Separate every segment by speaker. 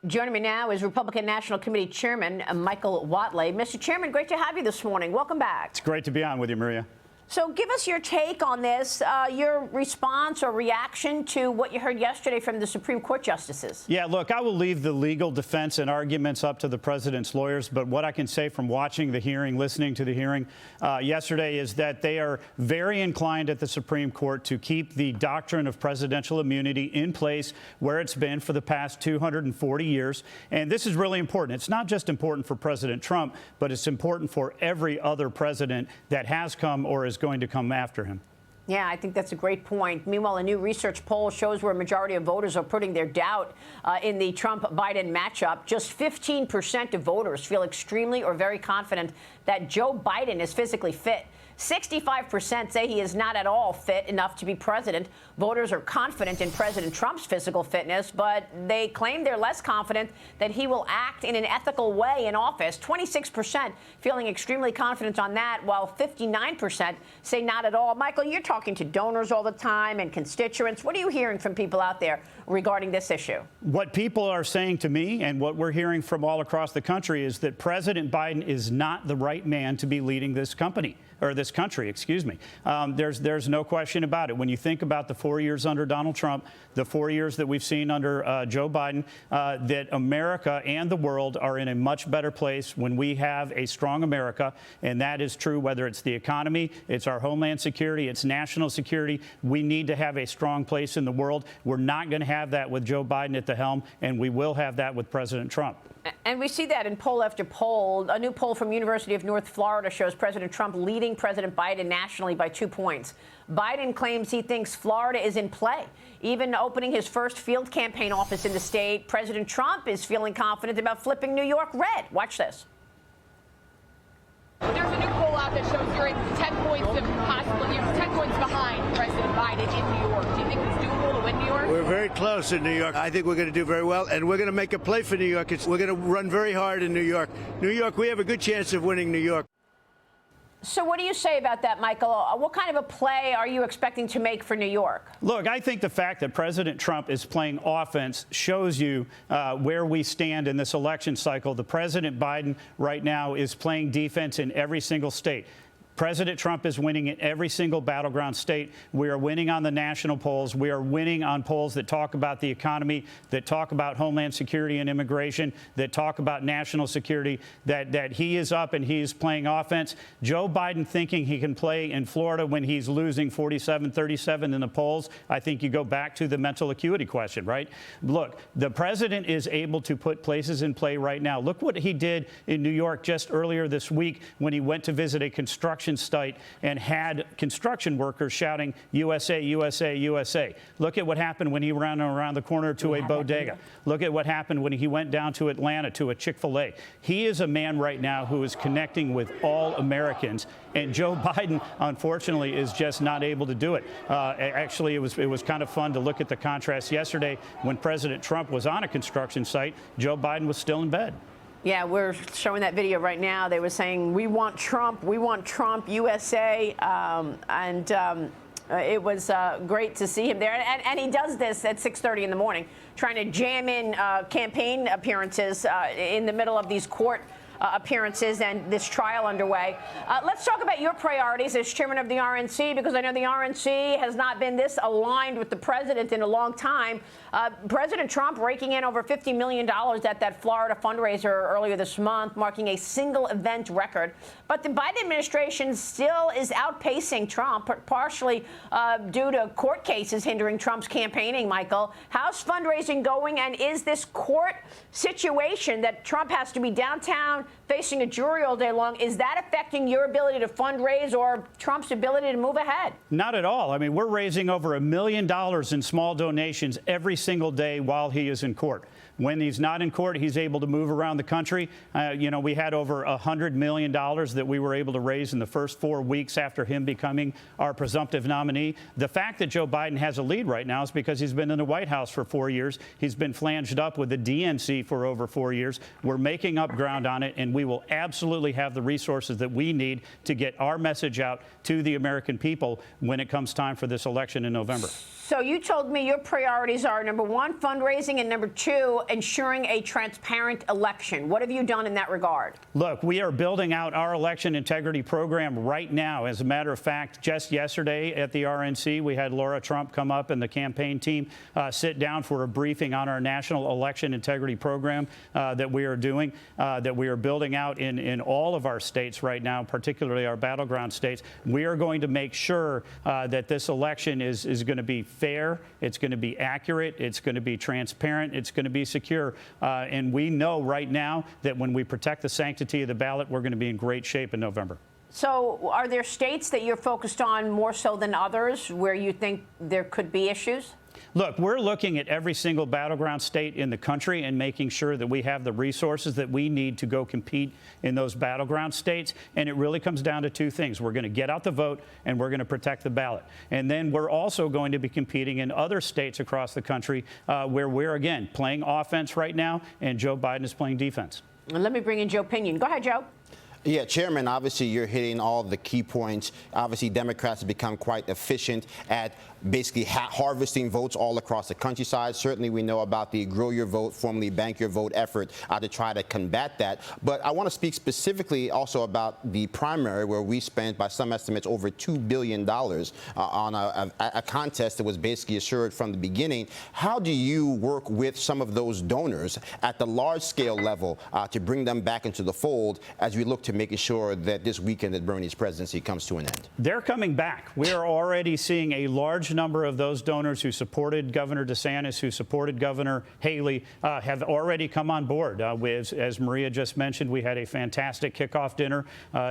Speaker 1: Joining me now is Republican National Committee Chairman Michael Whatley. Mr. Chairman, great to have you this morning. Welcome back.
Speaker 2: It's great to be on with you, Maria.
Speaker 1: So give us your take on this, your response or reaction to what you heard yesterday from the Supreme Court justices.
Speaker 2: Yeah, look, I will leave the legal defense and arguments up to the president's lawyers. But what I can say from watching the hearing, listening to the hearing yesterday, is that they are very inclined at the Supreme Court to keep the doctrine of presidential immunity in place where it's been for the past 240 years. And this is really important. It's not just important for President Trump, but it's important for every other president that has come or is going to come after him.
Speaker 1: Yeah, I think that's a great point. Meanwhile, a new research poll shows where a majority of voters are putting their doubt in the Trump-Biden matchup. Just 15% of voters feel extremely or very confident that Joe Biden is physically fit. 65% say he is not at all fit enough to be president. Voters are confident in President Trump's physical fitness, but they claim they're less confident that he will act in an ethical way in office. 26% feeling extremely confident on that, while 59% say not at all. Michael, you're talking to donors all the time and constituents. What are you hearing from people out there regarding this issue? What
Speaker 2: people are saying to me and what we're hearing from all across the country is that President Biden is not the right man to be leading this country, excuse me. There's no question about it. When you think about the 4 years under Donald Trump, the 4 years that we've seen under Joe Biden, that America and the world are in a much better place when we have a strong America. And that is true whether it's the economy, it's our homeland security, it's national security. We need to have a strong place in the world. We're not going to have that with Joe Biden at the helm, and we will have that with President Trump.
Speaker 1: And we see that in poll after poll. A new poll from University of North Florida shows President Trump leading President Biden nationally by 2 points. Biden claims he thinks Florida is in play. Even opening his first field campaign office in the state, President Trump is feeling confident about flipping New York red. Watch this.
Speaker 3: There's a new poll out that shows you're 10 points behind President Biden in New York. Do you think it's doable to win New York?
Speaker 4: We're very close in New York. I think we're going to do very well, and we're going to make a play for New York. We're going to run very hard in New York. New York, we have a good chance of winning New York.
Speaker 1: So what do you say about that, Michael? What kind of a play are you expecting to make for New York?
Speaker 2: Look, I think the fact that President Trump is playing offense shows you where we stand in this election cycle. The President Biden right now is playing defense in every single state. President Trump is winning in every single battleground state. We are winning on the national polls. We are winning on polls that talk about the economy, that talk about homeland security and immigration, that talk about national security, that he is up and he is playing offense. Joe Biden thinking he can play in Florida when he's losing 47-37 in the polls. I think you go back to the mental acuity question, right? Look, the president is able to put places in play right now. Look what he did in New York just earlier this week when he went to visit a construction site and had construction workers shouting USA, USA, USA. Look at what happened when he ran around the corner to a bodega. Look at what happened when he went down to Atlanta to a Chick-fil-A. He is a man right now who is connecting with all Americans, and Joe Biden, unfortunately, is just not able to do it. Actually, it was kind of fun to look at the contrast yesterday when President Trump was on a construction site. Joe Biden was still in bed.
Speaker 1: Yeah, we're showing that video right now. They were saying, we want Trump, USA. It was great to see him there. And he does this at 6:30 in the morning, trying to jam in campaign appearances in the middle of these court appearances and this trial underway. Let's talk about your priorities as chairman of the RNC, because I know the RNC has not been this aligned with the president in a long time. President Trump raking in over $50 million at that Florida fundraiser earlier this month, marking a single event record. But the Biden administration still is outpacing Trump, partially due to court cases hindering Trump's campaigning, Michael. How's fundraising going, and is this court situation that Trump has to be downtown facing a jury all day long, is that affecting your ability to fundraise or Trump's ability to move ahead?
Speaker 2: Not at all. I mean, we're raising over $1 million in small donations every single day while he is in court. When he's not in court, he's able to move around the country. We had over $100 million that we were able to raise in the first 4 weeks after him becoming our presumptive nominee. The fact that Joe Biden has a lead right now is because he's been in the White House for 4 years. He's been flanged up with the DNC for over 4 years. We're making up ground on it, and we will absolutely have the resources that we need to get our message out to the American people when it comes time for this election in November.
Speaker 1: So you told me your priorities are, number one, fundraising, and number two, ensuring a transparent election. What have you done in that regard?
Speaker 2: Look, we are building out our election integrity program right now. As a matter of fact, just yesterday at the RNC, we had Laura Trump come up and the campaign team sit down for a briefing on our national election integrity program that we are doing, that we are building out in all of our states right now, particularly our battleground states. We are going to make sure that this election is going to be fair, it's going to be accurate, it's going to be transparent, it's going to be secure. And we know right now that when we protect the sanctity of the ballot, we're going to be in great shape in November.
Speaker 1: So are there states that you're focused on more so than others where you think there could be issues?
Speaker 2: Look, we're looking at every single battleground state in the country and making sure that we have the resources that we need to go compete in those battleground states. And it really comes down to two things. We're going to get out the vote and we're going to protect the ballot. And then we're also going to be competing in other states across the country where we're, again, playing offense right now and Joe Biden is playing defense.
Speaker 1: And let me bring in Joe Pinion. Go ahead, Joe.
Speaker 5: Yeah, Chairman, obviously you're hitting all the key points. Obviously, Democrats have become quite efficient at basically harvesting votes all across the countryside. Certainly, we know about the Grow Your Vote, formerly Bank Your Vote effort to try to combat that. But I want to speak specifically also about the primary, where we spent, by some estimates, over $2 billion on a contest that was basically assured from the beginning. How do you work with some of those donors at the large-scale level to bring them back into the fold as we look to making sure that this weekend that Bernie's presidency comes to an end? They're
Speaker 2: coming back. We are already seeing a large number of those donors who supported Governor DeSantis, who supported Governor Haley, have already come on board. As Maria just mentioned, we had a fantastic kickoff dinner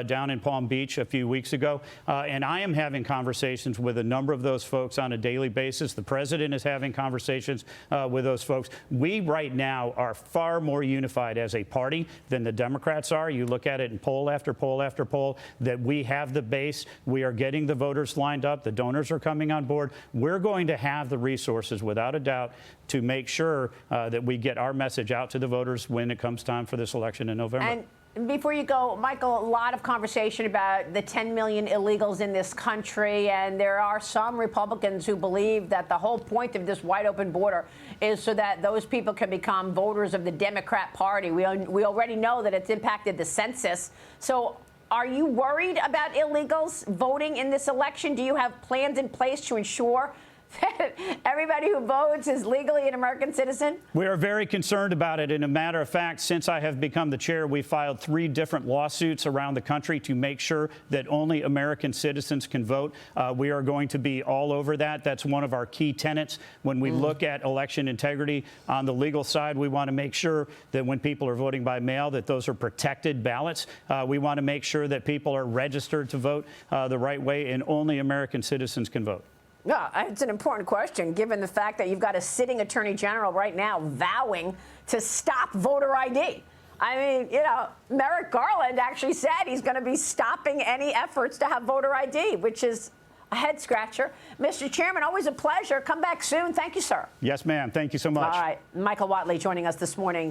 Speaker 2: down in Palm Beach a few weeks ago. And I am having conversations with a number of those folks on a daily basis. The president is having conversations with those folks. We right now are far more unified as a party than the Democrats are. You look at it in poll after poll after poll, that we have the base. We are getting the voters lined up. The donors are coming on board. We're going to have the resources, without a doubt, to make sure that we get our message out to the voters when it comes time for this election in November.
Speaker 1: And before you go, Michael, a lot of conversation about the 10 million illegals in this country, and there are some Republicans who believe that the whole point of this wide open border is so that those people can become voters of the Democrat Party. We already know that it's impacted the census. So are you worried about illegals voting in this election? Do you have plans in place to ensure that everybody who votes is legally an American citizen?
Speaker 2: We are very concerned about it. And a matter of fact, since I have become the chair, we filed 3 different lawsuits around the country to make sure that only American citizens can vote. We are going to be all over that. That's one of our key tenets. When we look at election integrity on the legal side, we want to make sure that when people are voting by mail, that those are protected ballots. We want to make sure that people are registered to vote the right way, and only American citizens can vote.
Speaker 1: Yeah, it's an important question, given the fact that you've got a sitting attorney general right now vowing to stop voter ID. I mean, you know, Merrick Garland actually said he's going to be stopping any efforts to have voter ID, which is a head scratcher. Mr. Chairman, always a pleasure. Come back soon. Thank you, sir.
Speaker 2: Yes, ma'am. Thank you so much.
Speaker 1: All right. Michael Whatley joining us this morning.